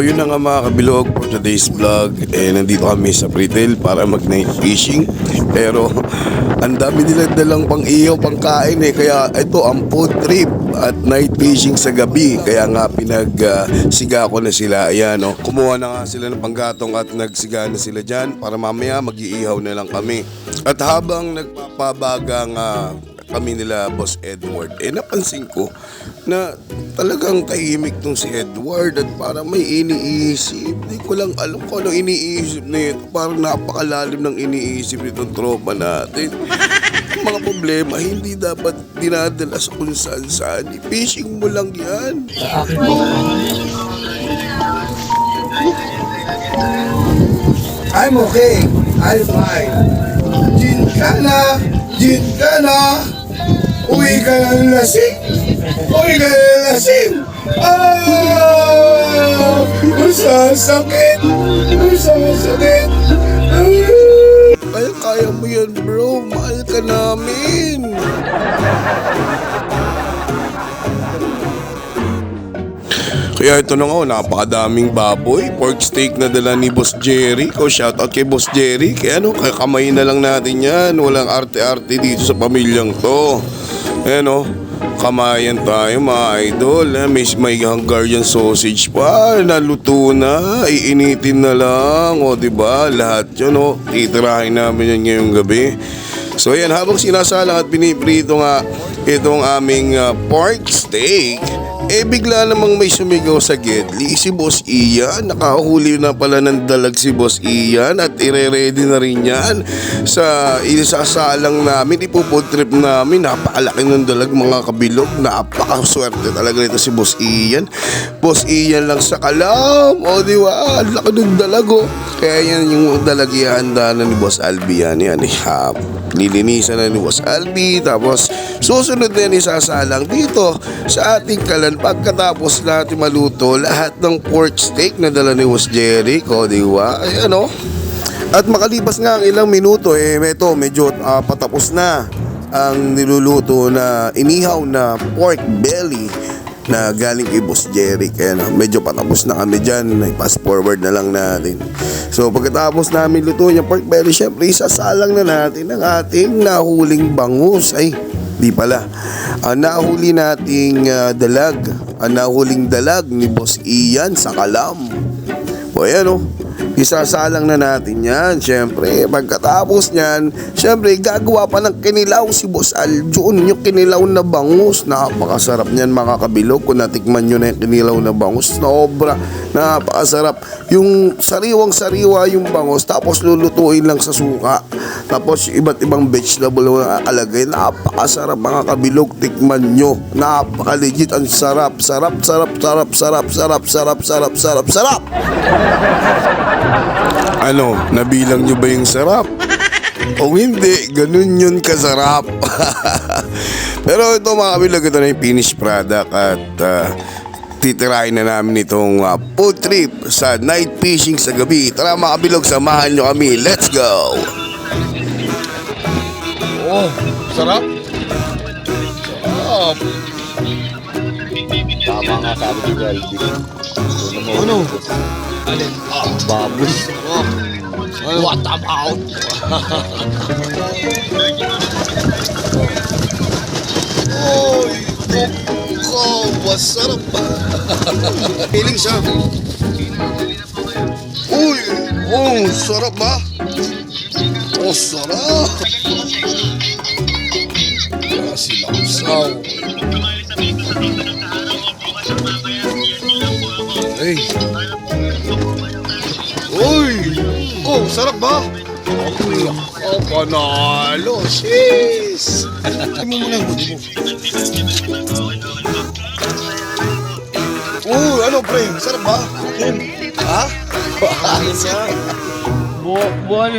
yun na nga mga kabilog for today's vlog. Nandito kami sa Pritil para mag night fishing. Pero ang dami nila dalang pang iyo, pang kain Kaya ito ang food trip at night fishing sa gabi. Kaya nga pinagsiga ko na sila. Ayan kumuha na nga sila ng panggatong at nagsiga na sila dyan para mamaya mag-iihaw na lang kami. At habang nagpapabaga nga kami nila Boss Edward, napansin ko na talagang tahimik tong si Edward at parang may iniisip. Hindi ko lang alam kung anong iniisip nito. Parang napakalalim ng iniisip nitong tropa natin. Mga problema hindi dapat dinadala sa kung saan. I-fishing mo lang yan. I'm okay. I'm fine. Gin ka na. Uwi ka ng lasing. Masasakit. Kaya mo yan bro. Mahal ka namin. Kaya ito na nga, napakadaming baboy. Pork steak na dala ni Boss Jerry. Shoutout kay Boss Jerry. Kaya kamayin na lang natin yan. Walang arte-arte dito sa pamilyang to. Kamayan tayo mga idol. May Hungarian sausage pa. Naluto na. Iinitin na lang. Diba? Lahat yun. Titirahin namin yan ngayong gabi. So yan, habang sinasalang at piniprito nga itong aming pork steak, bigla namang may sumigaw sa Gedli, si Boss Ian. Nakahuli na pala ng dalag si Boss Ian at ire-ready na rin yan sa isasalang namin, ipo-food trip namin. Napakalaki ng dalag mga kabilog. Napakaswerte talaga nito si Boss Ian. Boss Ian lang sa kalam. Diba? Ang laki ng dalag Kaya yan yung dalag ihanda na ni Boss Albi yan. Lilinisan na ni Boss Albi. Tapos susunod na yan isasalang dito sa ating kalan. Pagkatapos natin maluto lahat ng pork steak na dala ni Boss Jerry, diba? At makalipas nga ang ilang minuto, medyo patapos na ang niluluto na inihaw na pork belly na galing kay Boss Jerry. Kaya medyo patapos na kami dyan. Fast forward na lang natin. So pagkatapos namin lutuin yung pork belly, syempre isasalang na natin ang ating nahuling bangus. Di pala. Ang nahuli nating dalag. Ang nahuling dalag ni Boss Ian sa kalam. Isasalang na natin yan. Siyempre, pagkatapos nyan, siyempre, gagawa pa ng kinilaw si Boss Aljon. Yung kinilaw na bangus. Napakasarap nyan mga kabilog. Kung natikman nyo na yung kinilaw na bangus, napakasarap. Yung sariwang-sariwa yung bangus, tapos lulutuin lang sa suka. Tapos iba't ibang vegetable na alagay. Napakasarap mga kabilog. Tikman nyo. Napaka-legit. Ang sarap. Sarap. Nabilang nyo ba yung sarap? O hindi, ganun yun kasarap. Pero ito mga kabilog, ito na yung finished product. At titirahin na namin itong food trip sa night fishing sa gabi. Tara mga kabilog, samahan nyo kami. Let's go! Sarap. Tama nga sabi ni Galdi. Alin? Baboy. What about? Masarap ba? Feeling siya. Sarap ba? Sarap. Silamsaw. Sarap ba? Panalo. Jeez. Tingnan mo muna yung budi mo. Ano pre? Sarap ba? Ha? Buwan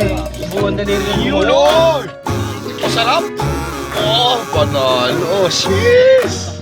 na nila Masarap? Panalo. Jeez.